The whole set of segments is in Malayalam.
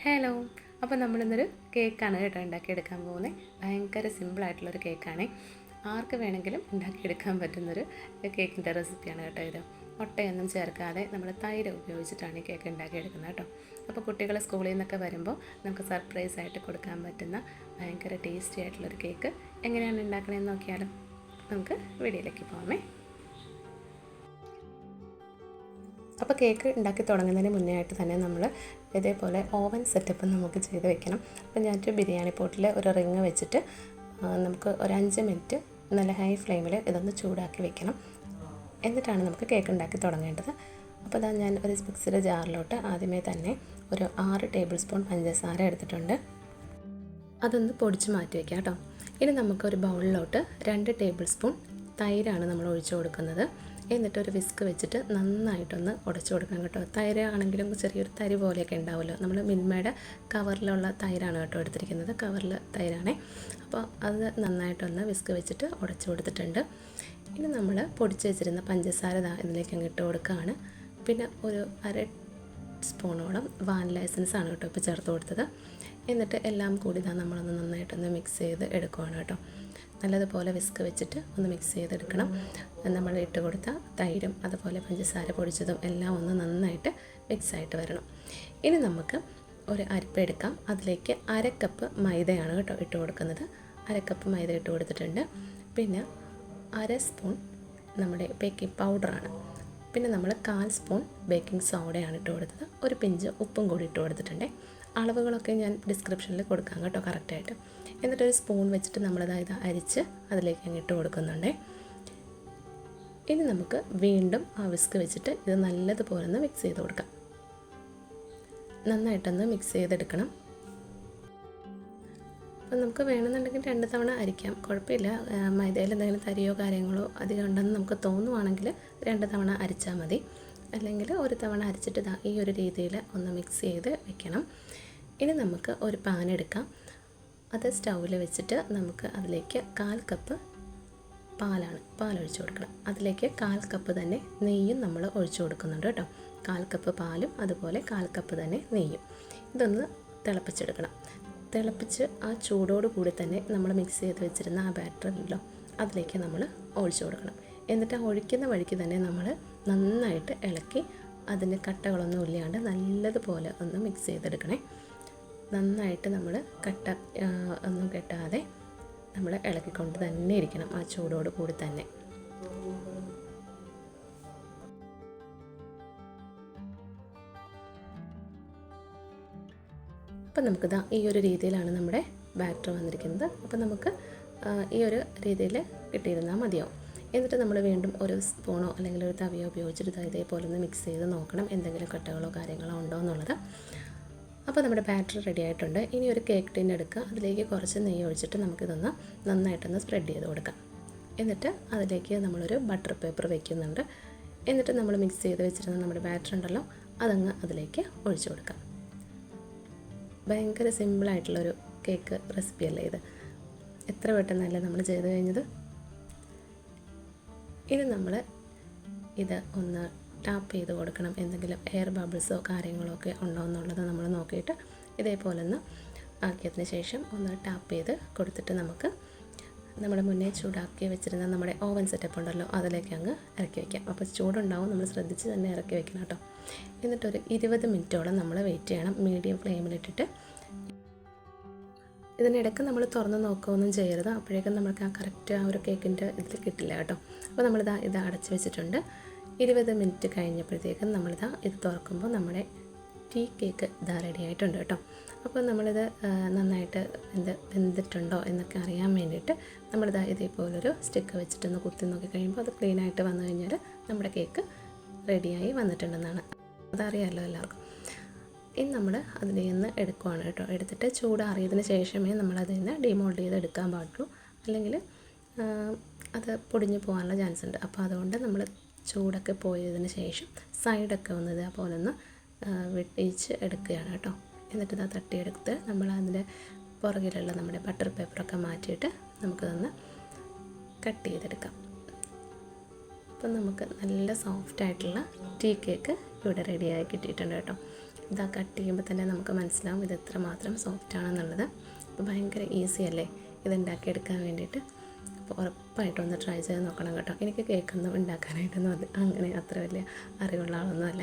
ഹലോ. അപ്പോൾ നമ്മളിന്നൊരു കേക്കാണ് കേട്ടോ ഉണ്ടാക്കിയെടുക്കാൻ പോകുന്നത്. ഭയങ്കര സിമ്പിളായിട്ടുള്ളൊരു കേക്കാണ്. ആർക്ക് വേണമെങ്കിലും ഉണ്ടാക്കിയെടുക്കാൻ പറ്റുന്നൊരു കേക്കിൻ്റെ റെസിപ്പിയാണ് കേട്ടോ ഇത്. മുട്ടയൊന്നും ചേർക്കാതെ നമ്മൾ തൈര് ഉപയോഗിച്ചിട്ടാണ് ഈ കേക്ക് ഉണ്ടാക്കിയെടുക്കുന്നത് കേട്ടോ. അപ്പോൾ കുട്ടികൾ സ്കൂളിൽ നിന്നൊക്കെ വരുമ്പോൾ നമുക്ക് സർപ്രൈസായിട്ട് കൊടുക്കാൻ പറ്റുന്ന ഭയങ്കര ടേസ്റ്റി ആയിട്ടുള്ളൊരു കേക്ക് എങ്ങനെയാണ് ഉണ്ടാക്കണമെന്ന് നോക്കിയാലും നമുക്ക് വീഡിയോയിലേക്ക് പോകാമേ. അപ്പോൾ കേക്ക് ഉണ്ടാക്കി തുടങ്ങുന്നതിന് മുന്നേ ആയിട്ട് തന്നെ നമ്മൾ ഇതേപോലെ ഓവൻ സെറ്റപ്പ് നമുക്ക് ചെയ്ത് വെക്കണം. അപ്പോൾ ഞാനൊരു ബിരിയാണി പോട്ടിൽ ഒരു റിങ് വെച്ചിട്ട് നമുക്ക് ഒരു 5 മിനിറ്റ് നല്ല ഹൈ ഫ്ലെയിമിൽ ഇതൊന്ന് ചൂടാക്കി വെക്കണം. എന്നിട്ടാണ് നമുക്ക് കേക്ക് ഉണ്ടാക്കി തുടങ്ങേണ്ടത്. അപ്പോൾ അതാ ഞാൻ ഒരു മിക്സിയുടെ ജാറിലോട്ട് ആദ്യമേ തന്നെ ഒരു 6 ടേബിൾ സ്പൂൺ പഞ്ചസാര എടുത്തിട്ടുണ്ട്. അതൊന്ന് പൊടിച്ച് മാറ്റി വയ്ക്കാം കേട്ടോ. ഇനി നമുക്കൊരു ബൗളിലോട്ട് 2 ടേബിൾ സ്പൂൺ തൈരാണ് നമ്മൾ ഒഴിച്ചു കൊടുക്കുന്നത്. എന്നിട്ടൊരു വിസ്ക് വെച്ചിട്ട് നന്നായിട്ടൊന്ന് ഉടച്ചു കൊടുക്കണം കേട്ടോ. തൈര് ആണെങ്കിലും ചെറിയൊരു തരി പോലെയൊക്കെ ഉണ്ടാവുമല്ലോ. നമ്മൾ മിൽമയുടെ കവറിലുള്ള തൈരാണ് കേട്ടോ എടുത്തിരിക്കുന്നത്. കവറിൽ തൈരാണേ. അപ്പോൾ അത് നന്നായിട്ടൊന്ന് വിസ്ക് വെച്ചിട്ട് ഉടച്ചു കൊടുത്തിട്ടുണ്ട്. ഇനി നമ്മൾ പൊടിച്ച് വെച്ചിരുന്ന പഞ്ചസാര ഇതിലേക്ക് അങ്ങ് ഇട്ട് കൊടുക്കുകയാണ്. പിന്നെ ഒരു 1/2 സ്പൂണോളം വാനില എസൻസ് ആണ് കേട്ടോ ഇപ്പോൾ ചേർത്ത് കൊടുത്തത്. എന്നിട്ട് എല്ലാം കൂടി നമ്മളൊന്ന് നന്നായിട്ടൊന്ന് മിക്സ് ചെയ്ത് എടുക്കുകയാണ് കേട്ടോ. നല്ലതുപോലെ വിസ്ക് വെച്ചിട്ട് ഒന്ന് മിക്സ് ചെയ്തെടുക്കണം. നമ്മൾ ഇട്ട് കൊടുത്ത തൈരും അതുപോലെ പഞ്ചസാര പൊടിച്ചതും എല്ലാം ഒന്ന് നന്നായിട്ട് മിക്സായിട്ട് വരണം. ഇനി നമുക്ക് ഒരു അരിപ്പ എടുക്കാം. അതിലേക്ക് 1/2 കപ്പ് മൈദയാണ് കേട്ടോ ഇട്ട് കൊടുക്കുന്നത്. 1/2 കപ്പ് മൈദ ഇട്ട് കൊടുത്തിട്ടുണ്ട്. പിന്നെ 1/2 സ്പൂൺ നമ്മുടെ ബേക്കിംഗ് പൗഡറാണ്. പിന്നെ നമ്മൾ 1/4 സ്പൂൺ ബേക്കിംഗ് സോഡയാണ് ഇട്ട് കൊടുത്തത്. ഒരു പിഞ്ച് ഉപ്പും കൂടി ഇട്ട് കൊടുത്തിട്ടുണ്ട്. അളവുകളൊക്കെ ഞാൻ ഡിസ്ക്രിപ്ഷനിൽ കൊടുക്കാം കേട്ടോ കറക്റ്റായിട്ട്. എന്നിട്ടൊരു സ്പൂൺ വെച്ചിട്ട് നമ്മളത് അരിച്ച് അതിലേക്ക് അങ്ങ് ഇട്ട് കൊടുക്കുന്നുണ്ട്. ഇനി നമുക്ക് വീണ്ടും ആ വിസ്ക് വെച്ചിട്ട് ഇത് നല്ലതുപോലെ ഒന്ന് മിക്സ് ചെയ്ത് കൊടുക്കാം. നന്നായിട്ടൊന്ന് മിക്സ് ചെയ്തെടുക്കണം. അപ്പോൾ നമുക്ക് വേണമെന്നുണ്ടെങ്കിൽ 2 തവണ അരിക്കാം, കുഴപ്പമില്ല. മൈദയിൽ എന്തെങ്കിലും തരിയോ കാര്യങ്ങളോ അധികം ഉണ്ടെന്ന് നമുക്ക് തോന്നുവാണെങ്കിൽ 2 തവണ അരിച്ചാൽ മതി. അല്ലെങ്കിൽ 1 തവണ അരിച്ചിട്ട് ഈ ഒരു രീതിയിൽ ഒന്ന് മിക്സ് ചെയ്ത് വെക്കണം. ഇനി നമുക്ക് ഒരു പാൻ എടുക്കാം. അത് സ്റ്റൗവിൽ വെച്ചിട്ട് നമുക്ക് അതിലേക്ക് 1/4 കപ്പ് പാലൊഴിച്ച് കൊടുക്കണം. അതിലേക്ക് 1/4 കപ്പ് തന്നെ നെയ്യും നമ്മൾ ഒഴിച്ചു കൊടുക്കുന്നുണ്ട് കേട്ടോ. 1/4 കപ്പ് പാലും അതുപോലെ 1/4 കപ്പ് തന്നെ നെയ്യും. ഇതൊന്ന് തിളപ്പിച്ചെടുക്കണം. തിളപ്പിച്ച് ആ ചൂടോട് കൂടി തന്നെ നമ്മൾ മിക്സ് ചെയ്ത് വെച്ചിരുന്ന ആ ബാറ്ററിലോ അതിലേക്ക് നമ്മൾ ഒഴിച്ചു കൊടുക്കണം. എന്നിട്ട് ആ ഒഴിക്കുന്ന വഴിക്ക് തന്നെ നമ്മൾ നന്നായിട്ട് ഇളക്കി അതിന് കട്ടകളൊന്നും ഇല്ലാണ്ട് നല്ലതുപോലെ ഒന്ന് മിക്സ് ചെയ്തെടുക്കണേ. നന്നായിട്ട് നമ്മൾ കട്ട ഒന്നും കെട്ടാതെ നമ്മൾ ഇളക്കിക്കൊണ്ട് തന്നെ ഇരിക്കണം ആ ചൂടോട് കൂടി തന്നെ. അപ്പം നമുക്ക് ഈ ഒരു രീതിയിലാണ് നമ്മുടെ ബാറ്റർ വന്നിരിക്കുന്നത്. അപ്പോൾ നമുക്ക് ഈ ഒരു രീതിയിൽ കിട്ടിയിരുന്നാൽ മതിയാവും. എന്നിട്ട് നമ്മൾ വീണ്ടും ഒരു സ്പൂണോ അല്ലെങ്കിൽ ഒരു തവിയോ ഉപയോഗിച്ചിട്ട് ഇതേപോലെ ഒന്ന് മിക്സ് ചെയ്ത് നോക്കണം എന്തെങ്കിലും കട്ടകളോ കാര്യങ്ങളോ ഉണ്ടോ എന്നുള്ളത്. അപ്പോൾ നമ്മുടെ ബാറ്റർ റെഡി ആയിട്ടുണ്ട്. ഇനി ഒരു കേക്ക് ടിൻ എടുക്കുക. അതിലേക്ക് കുറച്ച് നെയ്യ് ഒഴിച്ചിട്ട് നമുക്കിതൊന്ന് നന്നായിട്ടൊന്ന് സ്പ്രെഡ് ചെയ്ത് കൊടുക്കാം. എന്നിട്ട് അതിലേക്ക് നമ്മളൊരു ബട്ടർ പേപ്പർ വയ്ക്കുന്നുണ്ട്. എന്നിട്ട് നമ്മൾ മിക്സ് ചെയ്ത് വെച്ചിരുന്ന നമ്മുടെ ബാറ്റർ ഉണ്ടല്ലോ അതങ്ങ് അതിലേക്ക് ഒഴിച്ചു കൊടുക്കാം. ഭയങ്കര സിമ്പിളായിട്ടുള്ളൊരു കേക്ക് റെസിപ്പിയല്ലേ ഇത്. എത്ര പെട്ടെന്നല്ലേ നമ്മൾ ചെയ്ത് കഴിഞ്ഞത്. ഇനി നമ്മൾ ഇത് ഒന്ന് ടാപ്പ് ചെയ്ത് കൊടുക്കണം. എന്തെങ്കിലും എയർ ബബിൾസോ കാര്യങ്ങളോ ഒക്കെ ഉണ്ടോ എന്നുള്ളത് നമ്മൾ നോക്കിയിട്ട് ഇതേപോലെ ഒന്ന് ആക്കിയതിന് ശേഷം ഒന്ന് ടാപ്പ് ചെയ്ത് കൊടുത്തിട്ട് നമുക്ക് നമ്മുടെ മുന്നേ ചൂടാക്കി വെച്ചിരുന്ന നമ്മുടെ ഓവൻ സെറ്റപ്പ് ഉണ്ടല്ലോ അതിലേക്ക് അങ്ങ് ഇറക്കി വയ്ക്കാം. അപ്പോൾ ചൂടുണ്ടാവും, നമ്മൾ ശ്രദ്ധിച്ച് തന്നെ ഇറക്കി വെക്കണം കേട്ടോ. എന്നിട്ടൊരു 20 മിനിറ്റോളം നമ്മൾ വെയിറ്റ് ചെയ്യണം മീഡിയം ഫ്ലെയിമിലിട്ടിട്ട്. ഇതിനിടയ്ക്ക് നമ്മൾ തുറന്ന് നോക്കുകയൊന്നും ചെയ്യരുത്. അപ്പോഴേക്കും നമുക്ക് ആ കറക്റ്റ് ആ ഒരു കേക്കിൻ്റെ ഇതിൽ കിട്ടില്ല കേട്ടോ. അപ്പോൾ ഇത് അടച്ച് വെച്ചിട്ടുണ്ട്. 20 മിനിറ്റ് കഴിഞ്ഞപ്പോഴത്തേക്കും ഇത് തുറക്കുമ്പോൾ നമ്മുടെ ടീ കേക്ക് റെഡി ആയിട്ടുണ്ട് കേട്ടോ. അപ്പോൾ നമ്മളിത് നന്നായിട്ട് വെന്തിട്ടുണ്ടോ എന്നൊക്കെ അറിയാൻ വേണ്ടിയിട്ട് ഇതേപോലൊരു സ്റ്റിക്ക് വെച്ചിട്ടൊന്ന് കുത്തി നോക്കി കഴിയുമ്പോൾ അത് ക്ലീനായിട്ട് വന്നു കഴിഞ്ഞാൽ നമ്മുടെ കേക്ക് റെഡിയായി വന്നിട്ടുണ്ടെന്നാണ്. അതറിയാമല്ലോ എല്ലാവർക്കും. ഇനി നമ്മൾ അതിൽ നിന്ന് എടുക്കുകയാണ് കേട്ടോ. എടുത്തിട്ട് ചൂടാറിയതിന് ശേഷമേ നമ്മളതിൽ നിന്ന് ഡിമോൾഡ് ചെയ്ത് എടുക്കാൻ പാടുള്ളൂ. അല്ലെങ്കിൽ അത് പൊടിഞ്ഞു പോകാനുള്ള ചാൻസ് ഉണ്ട്. അപ്പോൾ അതുകൊണ്ട് നമ്മൾ ചൂടൊക്കെ പോയതിന് ശേഷം സൈഡൊക്കെ ഒന്ന് ഇതേപോലെ ഒന്ന് വെട്ടിച്ച് എടുക്കുകയാണ് കേട്ടോ. എന്നിട്ട് തട്ടിയെടുത്ത് നമ്മൾ അതിൻ്റെ പുറകിലുള്ള നമ്മുടെ ബട്ടർ പേപ്പറൊക്കെ മാറ്റിയിട്ട് നമുക്കതൊന്ന് കട്ട് ചെയ്തെടുക്കാം. അപ്പം നമുക്ക് നല്ല സോഫ്റ്റായിട്ടുള്ള ടീ കേക്ക് ഇവിടെ റെഡിയായി കിട്ടിയിട്ടുണ്ട് കേട്ടോ. ഇതാ കട്ട് ചെയ്യുമ്പോൾ തന്നെ നമുക്ക് മനസ്സിലാവും ഇത് എത്രമാത്രം സോഫ്റ്റാണെന്നുള്ളത്. അപ്പോൾ ഭയങ്കര ഈസി അല്ലേ ഇത് ഉണ്ടാക്കിയെടുക്കാൻ വേണ്ടിയിട്ട്. അപ്പോൾ ഉറപ്പായിട്ടും ഒന്ന് ട്രൈ ചെയ്ത് നോക്കണം കേട്ടോ. എനിക്ക് കേക്കൊന്നും ഉണ്ടാക്കാനായിട്ടൊന്നും അങ്ങനെ അത്ര വലിയ അറിവുള്ള ആളൊന്നുമല്ല.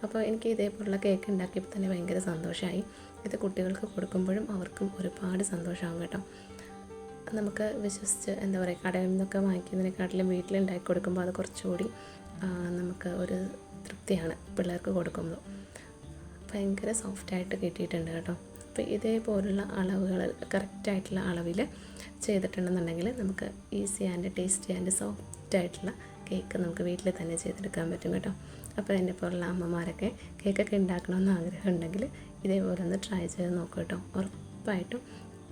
അപ്പോൾ എനിക്ക് ഇതേപോലുള്ള കേക്ക് ഉണ്ടാക്കിയപ്പോൾ തന്നെ ഭയങ്കര സന്തോഷമായി. ഇത് കുട്ടികൾക്ക് കൊടുക്കുമ്പോഴും അവർക്കും ഒരുപാട് സന്തോഷമാകും കേട്ടോ. നമുക്ക് വിശ്വസിച്ച് എന്താ പറയുക, കടയിൽ നിന്നൊക്കെ വാങ്ങിക്കുന്നതിനെക്കാട്ടിലും വീട്ടിലുണ്ടാക്കി കൊടുക്കുമ്പോൾ അത് കുറച്ചുകൂടി നമുക്ക് ഒരു തൃപ്തിയാണ് പിള്ളേർക്ക് കൊടുക്കുമ്പോൾ. ഭയങ്കര സോഫ്റ്റായിട്ട് കിട്ടിയിട്ടുണ്ട് കേട്ടോ. അപ്പോൾ ഇതേപോലുള്ള അളവുകൾ കറക്റ്റായിട്ടുള്ള അളവിൽ ചെയ്തിട്ടുണ്ടെന്നുണ്ടെങ്കിൽ നമുക്ക് ഈസി ആൻഡ് ടേസ്റ്റി ആൻഡ് സോഫ്റ്റായിട്ടുള്ള കേക്ക് നമുക്ക് വീട്ടിൽ തന്നെ ചെയ്തെടുക്കാൻ പറ്റും കേട്ടോ. അപ്പോൾ എന്നെ പോലുള്ള അമ്മമാരൊക്കെ കേക്കൊക്കെ ഉണ്ടാക്കണമെന്ന് ആഗ്രഹമുണ്ടെങ്കിൽ ഇതേപോലെ ഒന്ന് ട്രൈ ചെയ്ത് നോക്കുക കേട്ടോ. ഉറപ്പായിട്ടും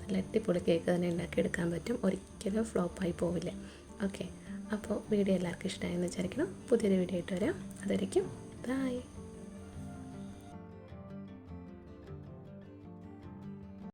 നല്ല അടിപൊളി കേക്ക് തന്നെ ഉണ്ടാക്കിയെടുക്കാൻ പറ്റും. ഒരിക്കലും ഫ്ലോപ്പായി പോവില്ല. ഓക്കെ, അപ്പോൾ വീഡിയോ എല്ലാവർക്കും ഇഷ്ടമായെന്ന് വിചാരിക്കണം. പുതിയൊരു വീഡിയോ ആയിട്ട് വരാം. അതായിരിക്കും. ബൈ.